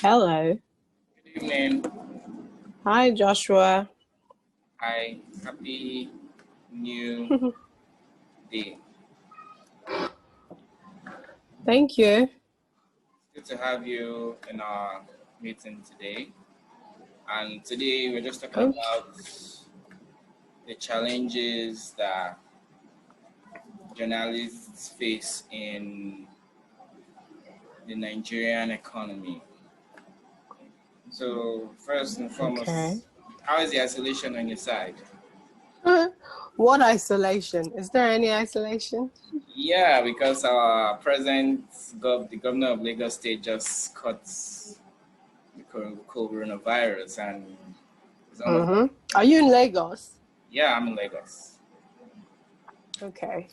Hello. Good evening. Hi, Joshua. Hi. Happy New Day. Thank you. It's good to have you in our meeting today. And today we're just talking about the challenges that journalists face in the Nigerian economy. So first and foremost, how is the isolation on your side? What isolation? Is there any isolation? Yeah, because our present the governor of Lagos State just caught the coronavirus and Are you in Lagos? Yeah, I'm in Lagos. Okay.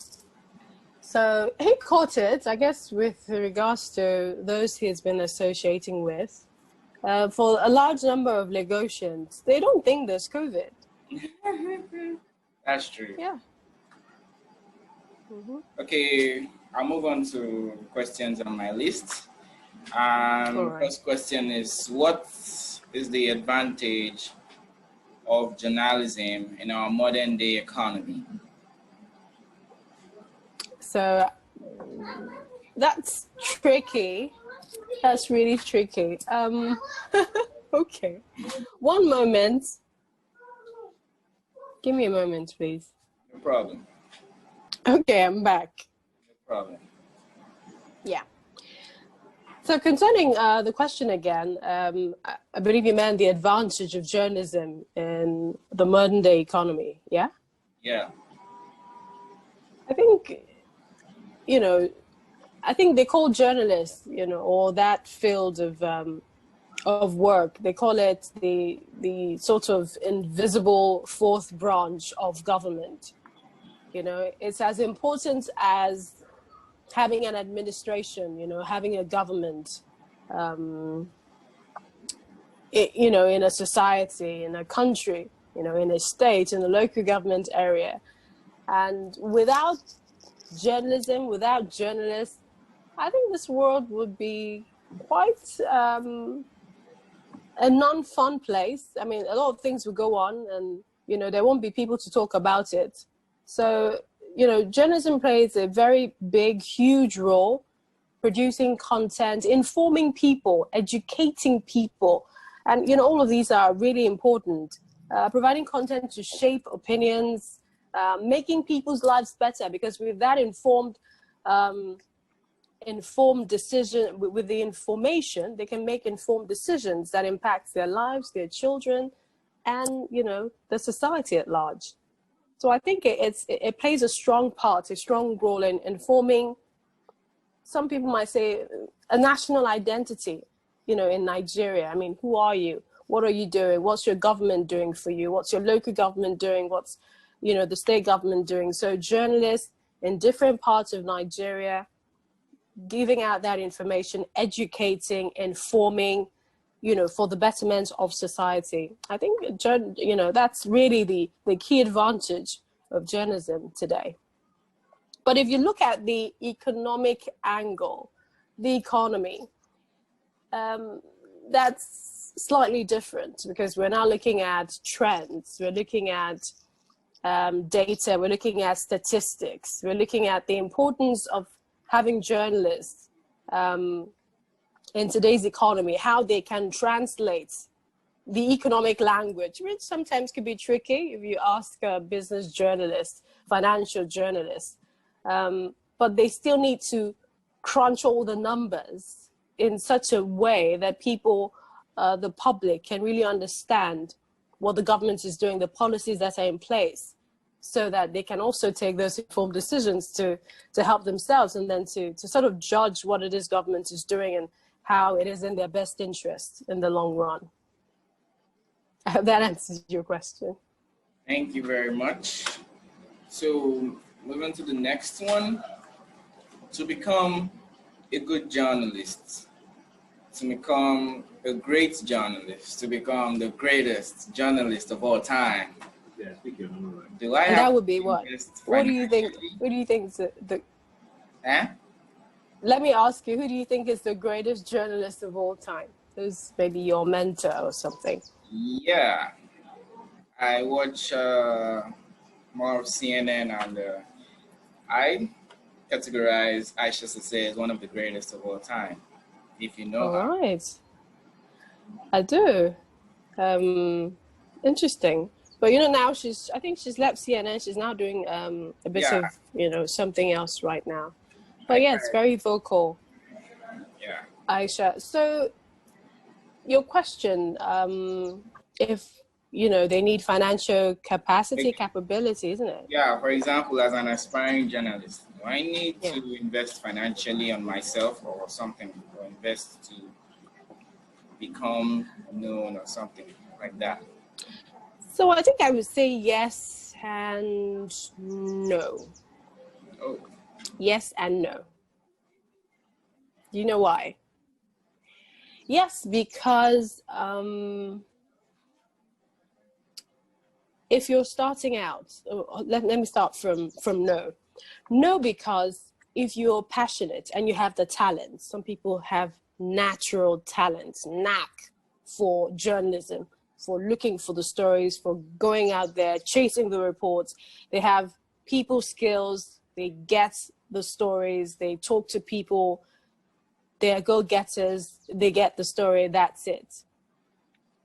So he caught it, I guess, with regards to those he's been associating with. For a large number of Lagosians, they don't think there's COVID. That's true. Yeah. Okay, I'll move on to questions on my list. First question is, what is the advantage of journalism in our modern day economy? So that's tricky. That's really tricky. Okay. One moment. Give me a moment, please. No problem. Okay, I'm back. No problem. Yeah. So concerning the question again, I believe you meant the advantage of journalism in the modern day economy, yeah? Yeah. I think, I think they call journalists, or that field of work, they call it the sort of invisible fourth branch of government. It's as important as having an administration, having a government, in a society, in a country, in a state, in a local government area. And without journalism, without journalists, I think this world would be quite a non-fun place. I mean, a lot of things will go on and, there won't be people to talk about it. So, journalism plays a very big, huge role, producing content, informing people, educating people. And, all of these are really important. Providing content to shape opinions, making people's lives better, because with that informed decision, with the information, they can make informed decisions that impact their lives, their children, and, the society at large. So I think it plays a strong part, a strong role in informing, some people might say, a national identity, in Nigeria. I mean, who are you? What are you doing? What's your government doing for you? What's your local government doing? What's, the state government doing? So journalists in different parts of Nigeria, giving out that information, educating, informing, for the betterment of society. I think, that's really the key advantage of journalism today. But if you look at the economic angle, the economy, that's slightly different, because we're now looking at trends, we're looking at data, we're looking at statistics, we're looking at the importance of having journalists in today's economy, how they can translate the economic language, which sometimes can be tricky if you ask a business journalist, financial journalist. But they still need to crunch all the numbers in such a way that people, the public, can really understand what the government is doing, the policies that are in place, so that they can also take those informed decisions to help themselves, and then to sort of judge what it is government is doing and how it is in their best interest in the long run. I hope that answers your question. Thank you very much. So moving to the next one. To become a good journalist, to become a great journalist, to become the greatest journalist of all time, Yeah, speak your number right. Do I And have that would be what? What do you think? financially? Who do you think is the Eh? Let me ask you, who do you think is the greatest journalist of all time? Who's maybe your mentor or something? Yeah, I watch more of CNN, and I categorize Aisha Sase as one of the greatest of all time, if you know All her. right. I do. Interesting. But now I think she's left CNN. She's now doing a bit Yeah, of, something else right now. I But yeah, it's very vocal, yeah. Aisha. So your question, if, they need financial capability, isn't it? Yeah, for example, as an aspiring journalist, do I need Yeah. to invest financially on myself or something, or invest to become known or something like that? So I think I would say yes and no. Oh, Yes and no. Do you know why? Yes, because if you're starting out, let me start from no. No, because if you're passionate and you have the talent, some people have natural talent, knack for journalism, for looking for the stories, for going out there, chasing the reports. They have people skills, they get the stories, they talk to people, they're go-getters, they get the story, that's it.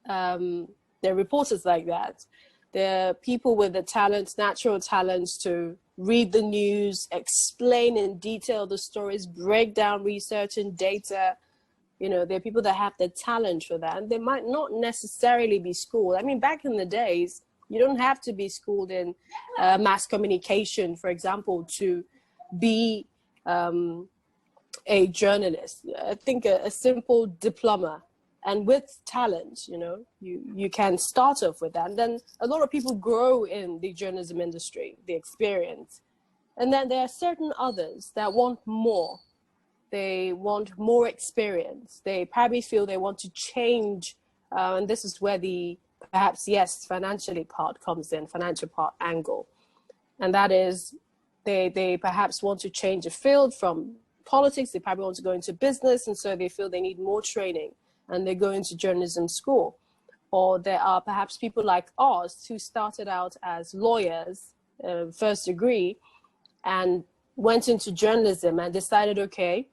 There are reporters like that. There are people with the talent, natural talents to read the news, explain in detail the stories, break down research and data. There are people that have the talent for that, and they might not necessarily be schooled. I mean, back in the days, you don't have to be schooled in mass communication, for example, to be a journalist. I think a simple diploma, and with talent, you can start off with that. And then a lot of people grow in the journalism industry, the experience. And then there are certain others that want more. They want more experience. They probably feel they want to change. And this is where the perhaps, yes, financially part comes in, financial part angle. And that is they perhaps want to change the field from politics. They probably want to go into business. And so they feel they need more training, and they go into journalism school. Or there are perhaps people like us who started out as lawyers, first degree, and went into journalism and decided, okay,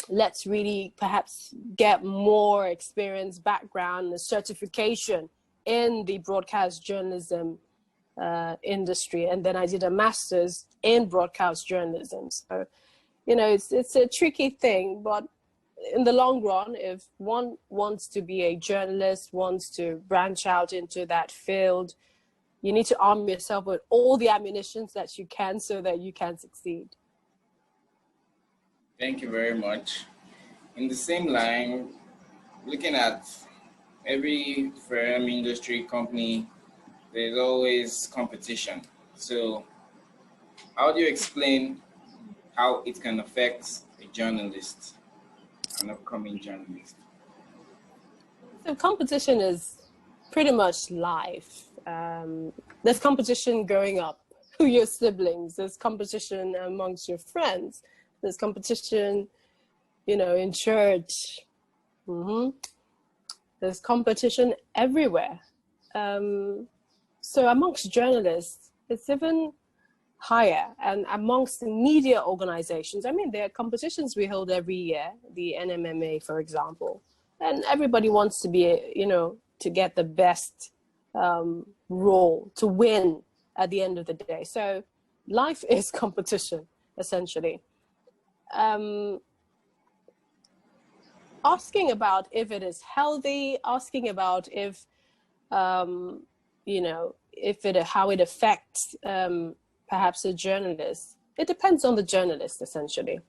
let's really perhaps get more experience, background, and certification in the broadcast journalism industry. And then I did a master's in broadcast journalism. So, it's a tricky thing, but in the long run, if one wants to be a journalist, wants to branch out into that field, you need to arm yourself with all the ammunitions that you can so that you can succeed. thank you very much. In the same line, looking at every firm, industry, company, there's always competition. So how do you explain how it can affect a journalist, an upcoming journalist? So competition is pretty much life. There's competition growing up with your siblings. There's competition amongst your friends. There's competition, in church. There's competition everywhere. So amongst journalists, it's even higher. And amongst the media organizations, I mean, there are competitions we hold every year, the NMMA, for example. And everybody wants to be, to get the best role, to win at the end of the day. So life is competition, essentially. Asking about if it is healthy, asking about if, how it affects perhaps a journalist. It depends on the journalist, essentially.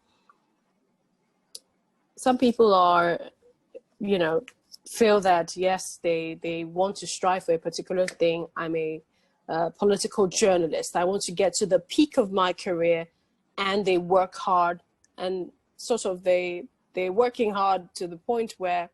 Some people are, feel that, yes, they want to strive for a particular thing. I'm a political journalist. I want to get to the peak of my career, and they work hard, and sort of they're working hard to the point where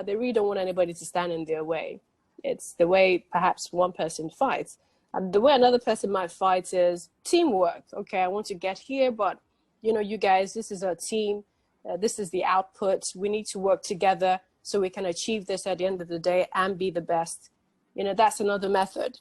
they really don't want anybody to stand in their way. It's the way perhaps one person fights. And the way another person might fight is teamwork. Okay, I want to get here, but you know, you guys, this is a team. This is the output. We need to work together so we can achieve this at the end of the day and be the best. You know, that's another method.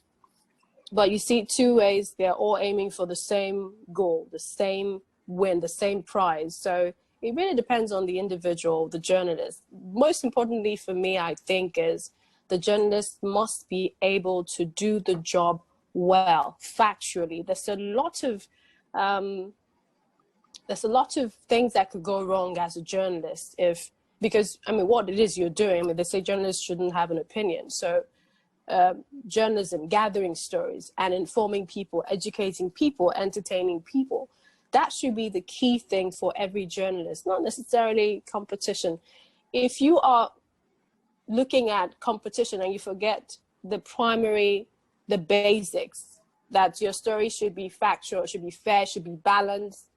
But you see, two ways, they're all aiming for the same goal, the same win, the same prize. So it really depends on the individual, the journalist. Most importantly for me, I think, is the journalist must be able to do the job well, factually. There's a lot of things that could go wrong as a journalist because I mean, what it is you're doing, I mean, they say journalists shouldn't have an opinion. So journalism, gathering stories and informing people, educating people, entertaining people, that should be the key thing for every journalist, not necessarily competition. If you are looking at competition and you forget the basics, that your story should be factual, should be fair, should be balanced,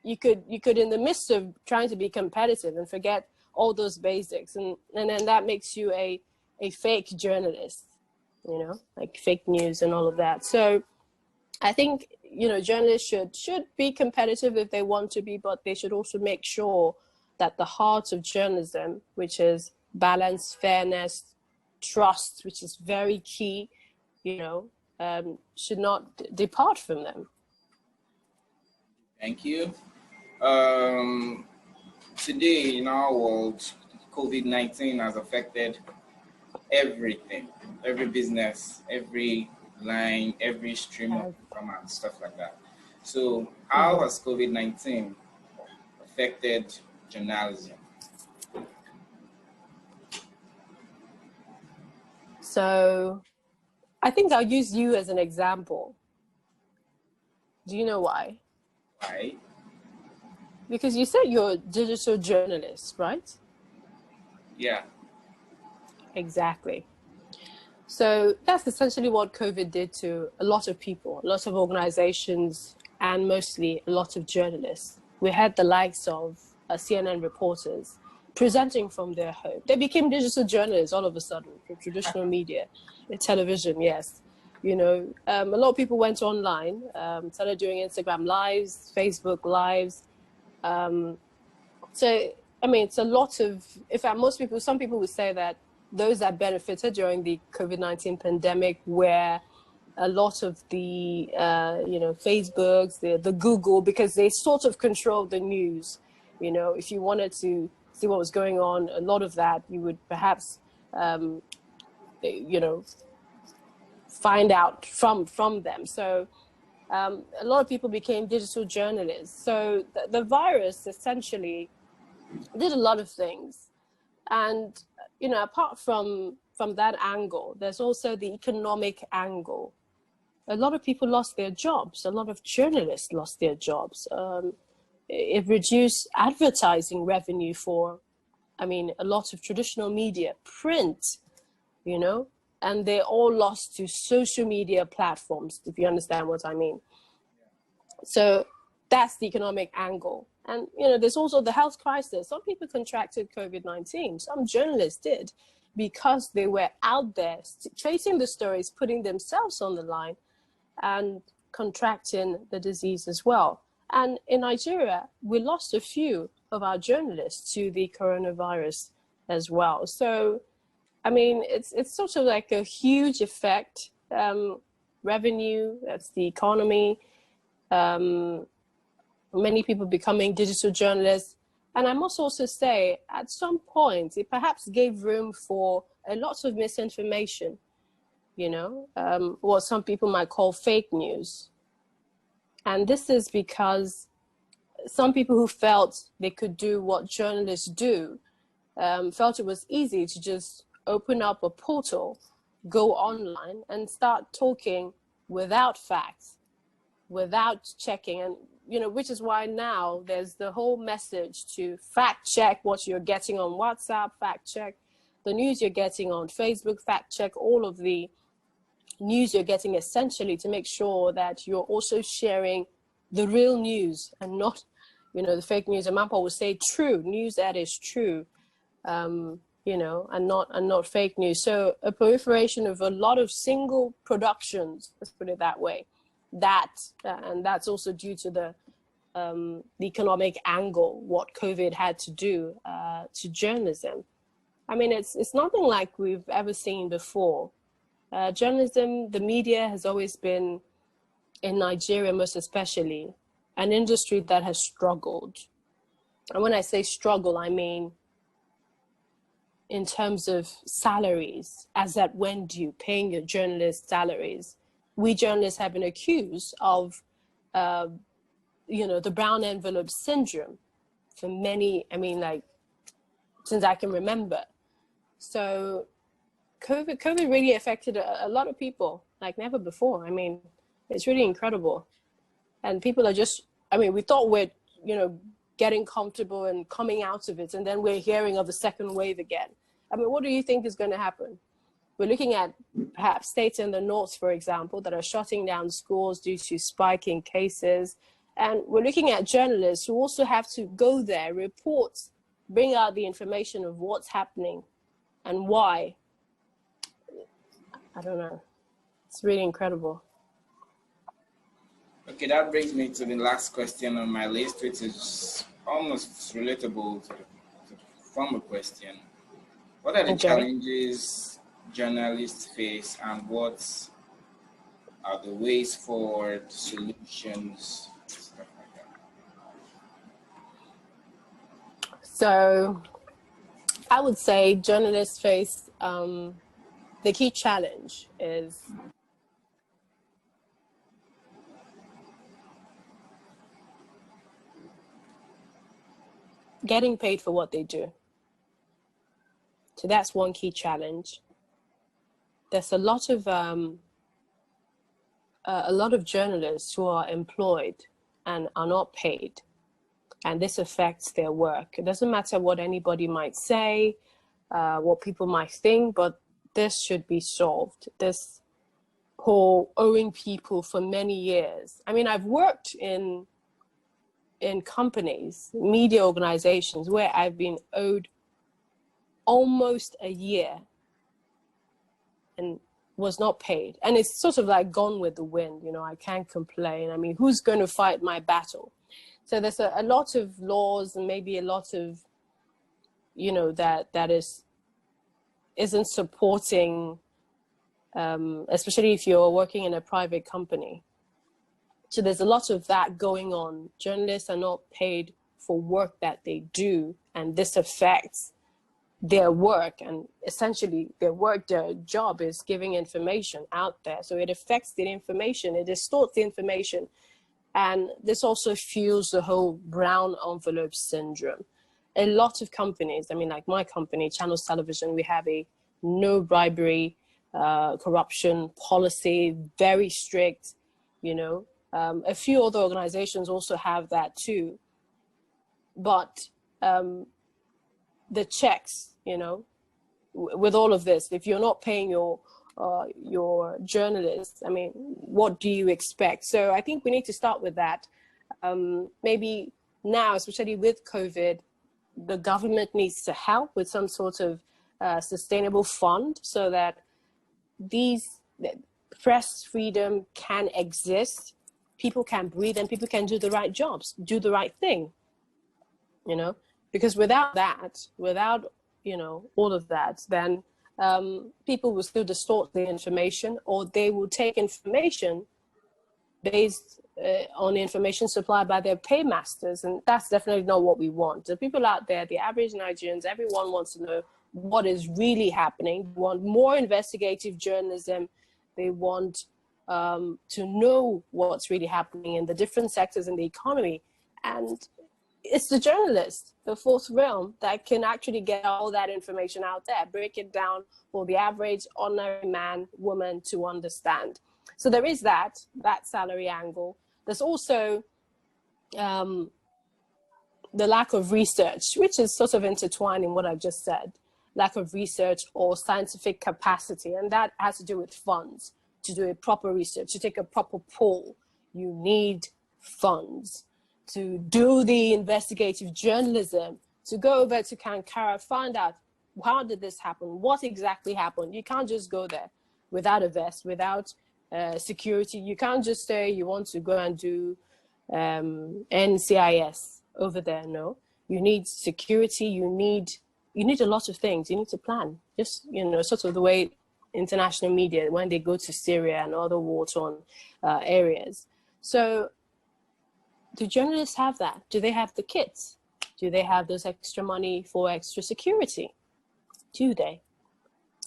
you could in the midst of trying to be competitive and forget all those basics, and then that makes you a fake journalist, you know, like fake news and all of that. So I think, you know, journalists should be competitive if they want to be, but they should also make sure that the heart of journalism, which is balance, fairness, trust, which is very key, you know, should not depart from them. Thank you. Today in our world, COVID-19 has affected everything, every business, every line, every stream of income and stuff like that. So how has COVID-19 affected journalism? So I think I'll use you as an example. Do you know why? Why? Because you said you're a digital journalist, right? Yeah. Exactly. So that's essentially what COVID did to a lot of people, a lot of organizations, and mostly a lot of journalists. We had the likes of CNN reporters presenting from their home. They became digital journalists all of a sudden from traditional media, television, yes. You know, a lot of people went online, started doing Instagram lives, Facebook lives. So, I mean, it's a lot of, in fact, some people would say that those that benefited during the COVID-19 pandemic were a lot of the, you know, Facebooks, the Google, because they sort of controlled the news. You know, if you wanted to see what was going on, a lot of that you would perhaps, you know, find out from them. So a lot of people became digital journalists. So the virus essentially did a lot of things. And, you know, apart from that angle, there's also the economic angle. A lot of people lost their jobs. A lot of journalists lost their jobs. It reduced advertising revenue for, I mean, a lot of traditional media, print, you know, and they all lost to social media platforms, if you understand what I mean. So that's the economic angle. And, you know, there's also the health crisis. Some people contracted COVID-19. Some journalists did because they were out there tracing the stories, putting themselves on the line and contracting the disease as well. And in Nigeria, we lost a few of our journalists to the coronavirus as well. So, I mean, it's sort of like a huge effect. Revenue, that's the economy. Many people becoming digital journalists. And I must also say, at some point, it perhaps gave room for a lot of misinformation, you know, what some people might call fake news. And this is because some people who felt they could do what journalists do, felt it was easy to just open up a portal, go online and start talking without facts, without checking. And, you know, which is why now there's the whole message to fact check what you're getting on WhatsApp, fact check the news you're getting on Facebook, fact check all of the news you're getting, essentially to make sure that you're also sharing the real news and not, you know, the fake news. And Mampa would say true news that is true. you know, and not fake news. So a proliferation of a lot of single productions, let's put it that way, and that's also due to the economic angle, what COVID had to do to journalism. I mean, it's nothing like we've ever seen before. Journalism, the media has always been, in Nigeria most especially, an industry that has struggled. And when I say struggle, I mean in terms of salaries, as at when do you paying your journalists salaries? We journalists have been accused of, you know, the brown envelope syndrome for many, I mean, like, since I can remember. So COVID really affected a lot of people like never before. I mean, it's really incredible. And people are just, I mean, we thought we're, you know, getting comfortable and coming out of it, and then we're hearing of a second wave again. I mean, what do you think is going to happen? We're looking at perhaps states in the north, for example, that are shutting down schools due to spiking cases. And we're looking at journalists who also have to go there, report, bring out the information of what's happening and why. I don't know. It's really incredible. Okay, that brings me to the last question on my list, which is almost relatable to the former question. What are the challenges journalists face, and what are the ways forward, solutions, stuff like that? So I would say journalists face, the key challenge is getting paid for what they do. So that's one key challenge. There's a lot of journalists who are employed and are not paid, and this affects their work. It doesn't matter what anybody might say, what people might think, but this should be solved. This whole owing people for many years. I mean, I've worked in companies, media organizations, where I've been owed almost a year and was not paid. And it's sort of like gone with the wind, you know, I can't complain. I mean, who's going to fight my battle? So there's a lot of laws and maybe a lot of, you know, that isn't supporting, especially if you're working in a private company. So there's a lot of that going on. Journalists are not paid for work that they do, and this affects their work, and essentially their work, their job is giving information out there. So it affects the information, it distorts the information. And this also fuels the whole brown envelope syndrome. A lot of companies, I mean, like my company, Channels Television, we have a no bribery, corruption policy, very strict, you know. A few other organizations also have that too. But the checks, you know, with all of this, if you're not paying your journalists, I mean, what do you expect? So I think we need to start with that. Maybe now, especially with COVID, the government needs to help with some sort of sustainable fund so that press freedom can exist, people can breathe, and people can do the right jobs, do the right thing, you know. Because without that, without, you know, all of that, then people will still distort the information, or they will take information based on information supplied by their paymasters. And that's definitely not what we want. The people out there, the average Nigerians, everyone wants to know what is really happening. They want more investigative journalism. They want to know what's really happening in the different sectors in the economy. And it's the journalist, the fourth realm, that can actually get all that information out there, break it down for the average ordinary man, woman to understand. So there is that salary angle. There's also the lack of research, which is sort of intertwined in what I've just said. Lack of research or scientific capacity, and that has to do with funds. To do a proper research, to take a proper poll, you need funds. To do the investigative journalism, to go over to Kankara, find out how did this happen? What exactly happened? You can't just go there without a vest, without security. You can't just say you want to go and do NCIS over there. No, you need security. You need a lot of things. You need to plan. Just, sort of the way international media, when they go to Syria and other war-torn areas. So do journalists have that? Do they have the kits? Do they have those extra money for extra security? Do they?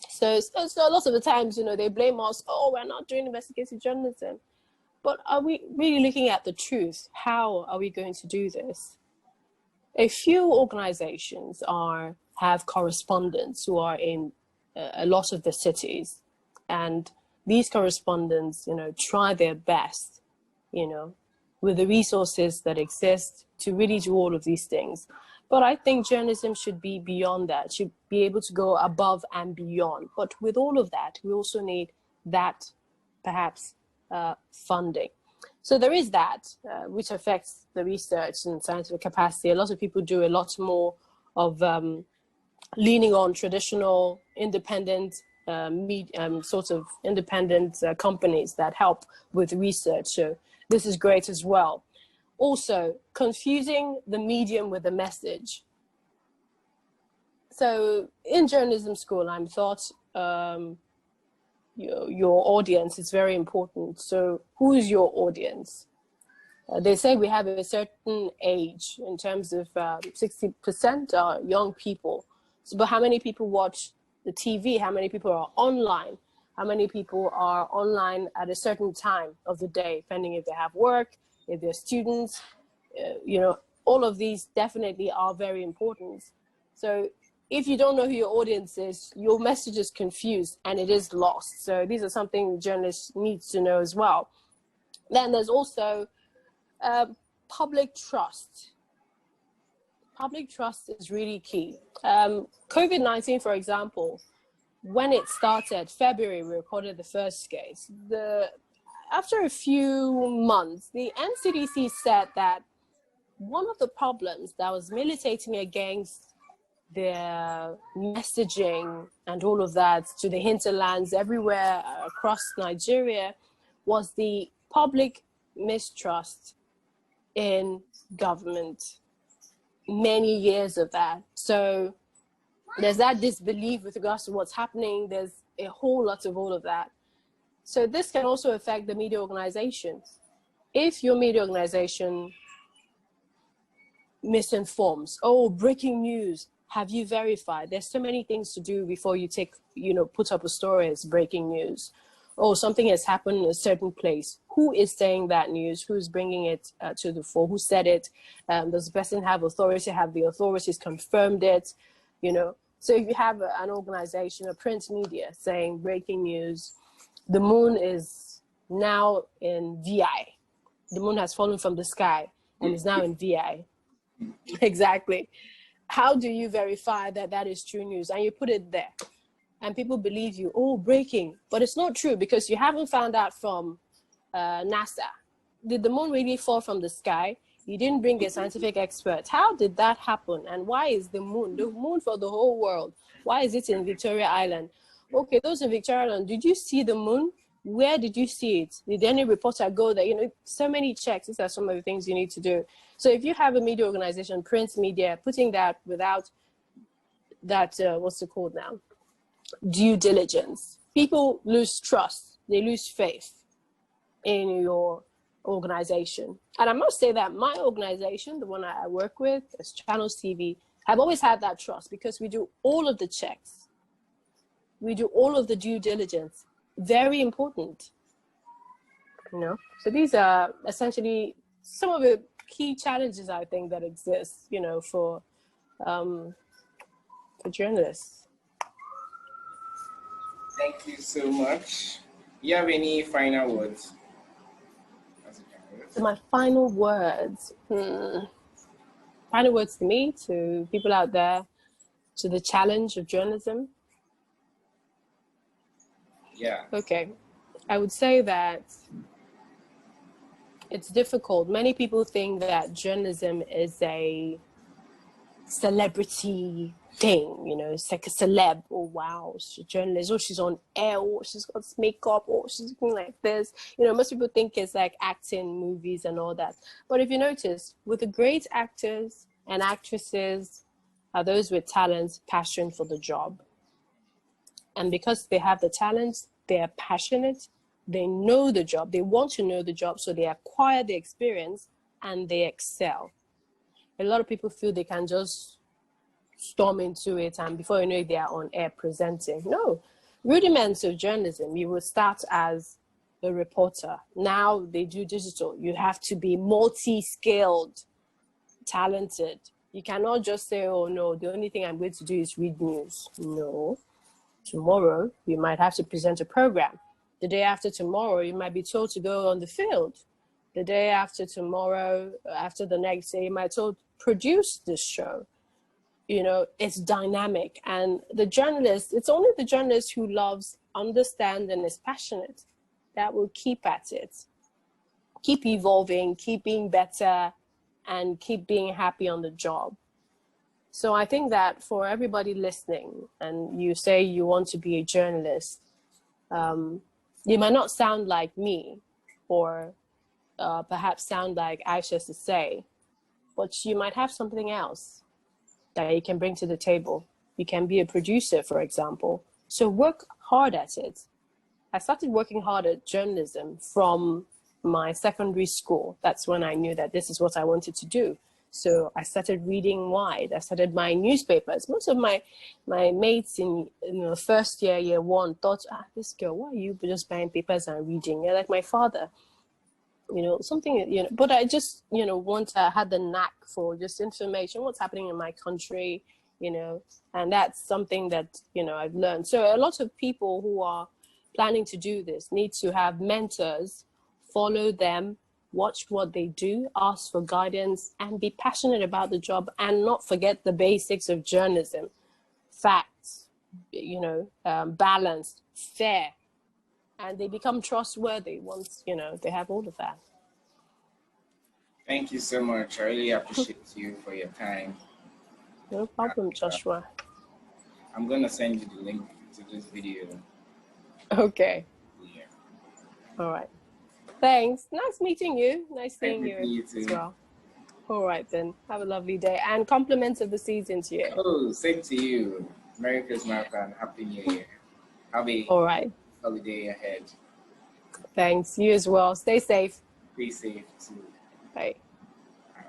So a lot of the times, they blame us, oh, we're not doing investigative journalism. But are we really looking at the truth? How are we going to do this? A few organizations have correspondents who are in a lot of the cities. And these correspondents, try their best, with the resources that exist to really do all of these things. But I think journalism should be beyond that, should be able to go above and beyond. But with all of that, we also need that, perhaps, funding. So there is that, which affects the research and scientific capacity. A lot of people do a lot more of leaning on traditional, independent, sort of independent companies that help with research. So this is great as well. Also, confusing the medium with the message. So in journalism school, I'm taught your audience is very important. So who's your audience? They say we have a certain age in terms of 60% are young people. So, but how many people watch the TV? How many people are online? How many people are online at a certain time of the day, depending if they have work, if they're students, all of these definitely are very important. So if you don't know who your audience is, your message is confused and it is lost. So these are something journalists need to know as well. Then there's also public trust. Public trust is really key. COVID-19, for example, when it started, February, we recorded the first case. After a few months, the NCDC said that one of the problems that was militating against their messaging and all of that to the hinterlands everywhere across Nigeria was the public mistrust in government. Many years of that. So there's that disbelief with regards to what's happening. There's a whole lot of all of that. So this can also affect the media organization. If your media organization misinforms, oh, breaking news, have you verified? There's so many things to do before you put up a story as breaking news. Oh, something has happened in a certain place. Who is saying that news? Who's bringing it to the fore? Who said it? Does the person have authority? Have the authorities confirmed it? So if you have an organization, a print media saying breaking news, the moon is now in VI. The moon has fallen from the sky and is now in VI. Exactly. How do you verify that that is true news? And you put it there. And people believe you, oh, breaking. But it's not true because you haven't found out from NASA. Did the moon really fall from the sky? You didn't bring a scientific expert. How did that happen? And why is the moon for the whole world, why is it in Victoria Island? Okay, those in Victoria Island, did you see the moon? Where did you see it? Did any reporter go there? So many checks. These are some of the things you need to do. So if you have a media organization, print media, putting that without that, what's it called now? Due diligence. People lose trust. They lose faith in your organization. And I must say that my organization, the one I work with, as Channels TV, have always had that trust because we do all of the checks. We do all of the due diligence. Very important. So these are essentially some of the key challenges I think that exist, for journalists. Thank you so much. You have any final words? So my final words. Final words to me, to people out there, to the challenge of journalism. Yeah. Okay. I would say that it's difficult. Many people think that journalism is a celebrity thing, you know, it's like a celeb. Oh wow, she's a journalist. Oh, she's on air. Oh, she's got makeup. Oh, she's looking like this. You know, most people think it's like acting, movies, and all that. But if you notice, with the great actors and actresses are those with talent, passion for the job. And because they have the talent, they are passionate, they know the job, they want to know the job, so they acquire the experience and they excel. A lot of people feel they can just storm into it and before you know it, they are on air presenting. No, rudiments of journalism, you will start as a reporter. Now they do digital. You have to be multi-skilled, talented. You cannot just say, oh no, the only thing I'm going to do is read news. No. Tomorrow, you might have to present a program. The day after tomorrow, you might be told to go on the field. The day after tomorrow, after the next day, you might be told, produce this show. You know, it's dynamic. And the journalist, it's only the journalist who loves, understands, and is passionate that will keep at it. Keep evolving, keep being better, and keep being happy on the job. So I think that for everybody listening, and you say you want to be a journalist, you might not sound like me, or perhaps sound like Aisha to say, but you might have something else that you can bring to the table. You can be a producer, for example. So work hard at it. I started working hard at journalism from my secondary school. That's when I knew that this is what I wanted to do. So I started reading wide. I started buying newspapers. Most of my mates in first year, year one, thought, this girl, why are you just buying papers and reading? You're like my father, something, but I just, had the knack for just information, what's happening in my country, and that's something that, I've learned. So a lot of people who are planning to do this need to have mentors, follow them, watch what they do, ask for guidance, and be passionate about the job, and not forget the basics of journalism. Facts, balanced, fair, and they become trustworthy once, they have all of that. Thank you so much. I really appreciate you for your time. No problem, Joshua. I'm going to send you the link to this video. Okay. Yeah. All right. Thanks. Nice meeting you. Nice seeing you as well. All right, then. Have a lovely day. And compliments of the season to you. Oh, same to you. Merry Christmas and Happy New Year. Have a holiday ahead. Thanks. You as well. Stay safe. Be safe too. Bye.